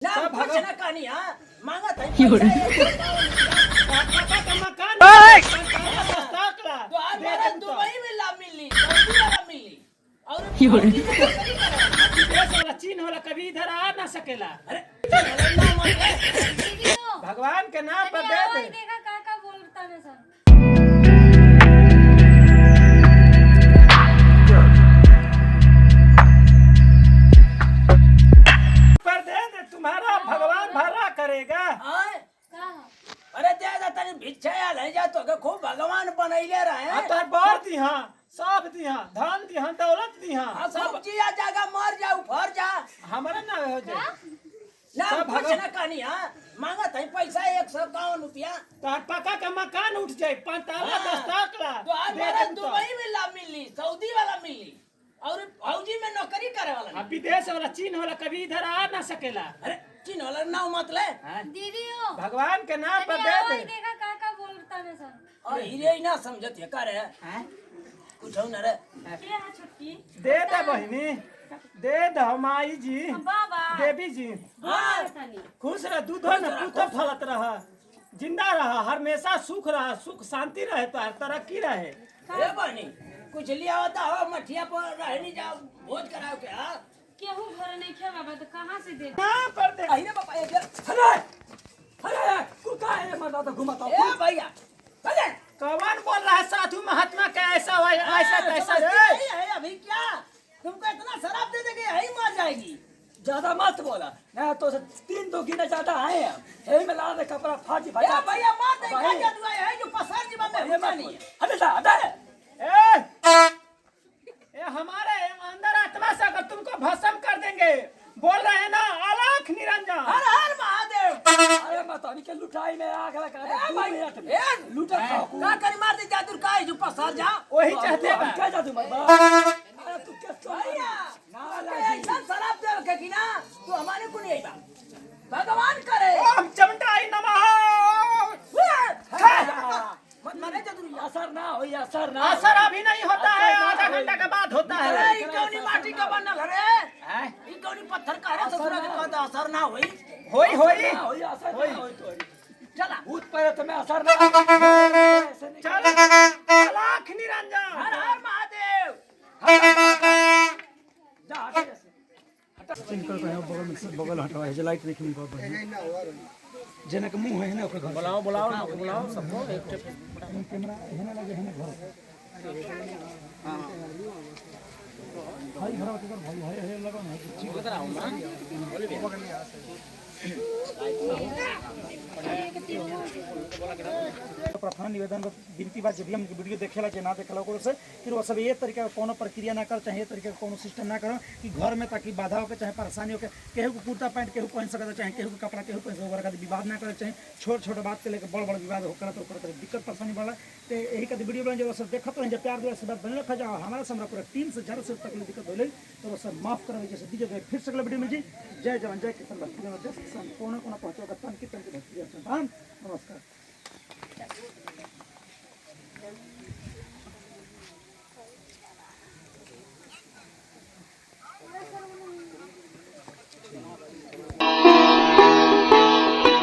ना सब कुछ भगव- ना कहानी हां मांगा था काका का मकान ओए! पंचायत दस्ताकला तो आज दे बारा दे तो दुबई में ला मिली सऊदी वाला मिली और योरे। फौजी में नौकरी करा विदेश वाला चीन वाला कभी इधर आ ना सकेला। अरे चलो ना मत ले दीदियों, भगवान के नाम पर तनी दे आवाज दे। देखा काका बोलता ने सन। पर दे दे तुम्हारा भगवान भला करेगा। हां का अरे दे दे तनी भिक्षा या ले जा तो के खूब भगवान बनैले रहे आ तोहर बर दिहा सब दिहा धन दिहा दौलत दिहा हां सब जिया जागा मर जा उफर जा हमारा ना हो जाए। ना सब कुछ भगवान- ना कहानी हां मांगा था पैसा 151 रुपया तोहर पका का मकान उठ जाए पंचायत हाँ। दस्ताकला तो आज दे बारा दे तो। दुबई में ला मिली सऊदी वाला मिली और फौजी में नौकरी करे वाला आ विदेश वाला चीन वाला कभी इधर आ ना सकेला। अरे चिन्ह वाला नाम मत ले दीदियों, भगवान के नाम पर तनी दे आवाज दे। देखा काका बोलता ने सन। और हीरे ही ना समझत है करे कुछ हो ना रे के है छुट्टी? दे दे बहिनी दे दो माई जी बाबा देवी जी हां तनी खुश रह दूधो न पूतो फलत रह जिंदा रह हमेशा सुख रह सुख शांति रहे तो तरक्की रहे। ए बनी कुछ लिया होता हो मठिया पर रह नहीं जाओ भोज कराओ के हां केहू घर नहीं खे बाबा तो कहां से दे? ना पर दे अरे बाबा ये अरे अरे कुका है मत तो घुमाता ए भैया चले कौन बोल रहा है साधु महात्मा का ऐसा हुआ ऐसा कैसा नहीं है अभी क्या तुमको इतना शराब दे देंगे यही मर जाएगी ज्यादा मत बोला ना तो 3 गिने ज्यादा आए हम यही में ला दे कपड़ा फाजी ए भाई भैया मार दे क्या जादू है जो पसार जी में होता नहीं है हटे जा हटे ए हमारे अंदर आत्मा से अगर तुमको भस्म कर देंगे बोल रहे हैं ना अलख निरंजन हर हर महादेव अरे मत अभी के लुटाई में आग लगा दे ए 2 भाई मिनट में ए लूटा खाओ का करी मार दे जादू का है जो पसार जा वही चाहते हम हैं क्या जादू मैं अरे तू क्या भैया ना ऐसा शराब दे रखे कि ना तू हमारे को नहीं आएगा भगवान करे ओम चमटाई नमः मत मारे जादू असर ना हो असर ना असर अभी नहीं होता है आधा घंटा के बाद होता अरे है। ई कौनी माटी का बनल रे ई कौनी पत्थर का रे ससुरा के कहता असर ना होई होई होई हो असर होई। ना हो तो चला भूत पर तो मैं असर ना ऐसे नहीं चल अलख निरंजन हर हर महादेव जा हटे जैसे इनकर कहीं बगल में से बगल हटवा है लाइट देखी इनका जेना के मुंह है ना ओकर घर बुलाओ बुलाओ बुलाओ सबको एक कैमरा है ना लगे है ना घर भाई घर के घर भाई है लगा ना प्रार्थना निवेदन विनती बा जब हम वीडियो देखेला जे ना देखेला ओकरो से फिर वो सब ये तरीका का कोनो प्रक्रिया ना कर चाहे ये तरीका का कोनो सिस्टम ना करो कि घर में ताकि बाधा होके चाहे परेशानी होके केहू को कुर्ता पैंट केहू पहन सकता चाहे केहू के कपड़ा केहू पहन सकता का विवाद ना करे चाहे छोट छोट बात के लेकर बड़ बड़ विवाद होकर तो ओकर दिक्कत परेशानी बढ़ला तो यही का वीडियो बन जो सब देखत रहे प्यार दुआ से बात बनल रखा जाओ हमारा से हमरा पूरा टीम से ज़्यादा से तक दिक्कत होले तो वो सब माफ करवे जैसे दीजिए फिर से अगला वीडियो में जी जय जवान जय किसान भक्ति में देश कोना कोना पहुंचोगा तन की भक्ति नमस्कार।